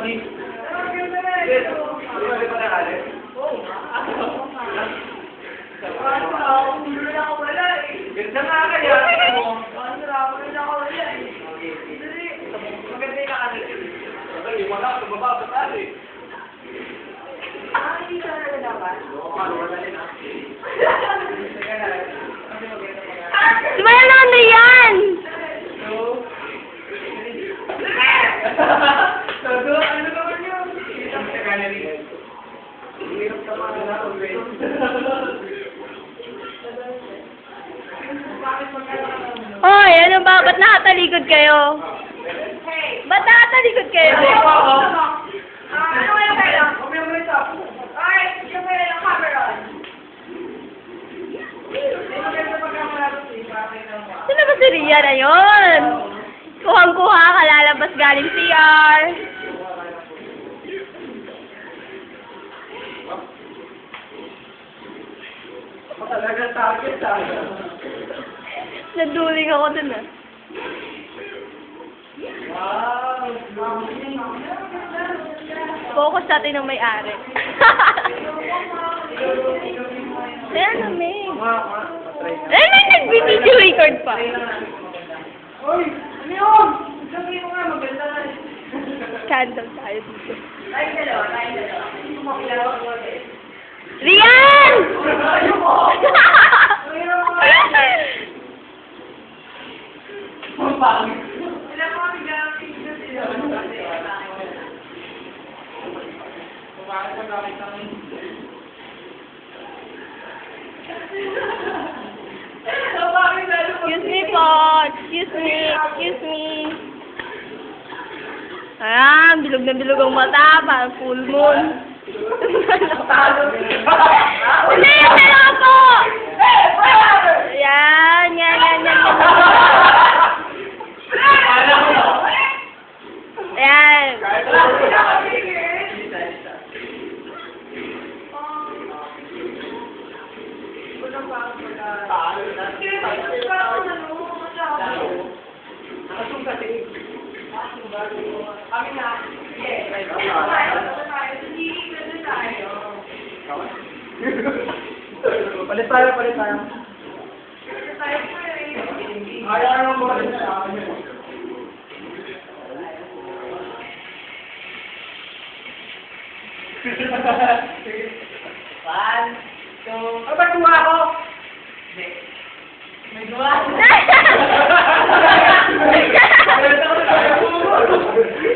Ali. Ganda nga kaya. Maganda yung nakalit. Yung wala, tumaba sa tali. Hindi ka na dapat. Sumaya na ano yan? Ano naman yun? Sa gallery. Hirap ka mga na ako, Hoy, ano ba? Ba't nakatalikod kayo? Ba't nakatalikod kayo? Ano kayo kayo? Alright, yung kayo ng Cameron. Sino ba si Ria na yun? Kuhang-kuha ka, lalabas galing CR. Talaga target tayo. Naduling ako dun ah. Wow! Focus natin ng may-ari. Ayan na, May. Ayan na, nag-video record pa. Uy! Ano yun? Sabihin mo nga, maganda na eh. Scandal tayo dito. Tayo dalawa. Rian! Ang pangit. Wala ko kami gamit na sila. Bakit mo gamit ng... Excuse me po. Excuse me. Excuse me. Ayan, bilog na bilog ang mata. Parang full moon. Hindi, meron po! Yan, yan, yan, yan. Ayan. Kami na. Palit tayo, palit tayo. Ayaw naman mo rin sa akin. One, two. Ano ba tuwa ako? May gawa.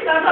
Saan sa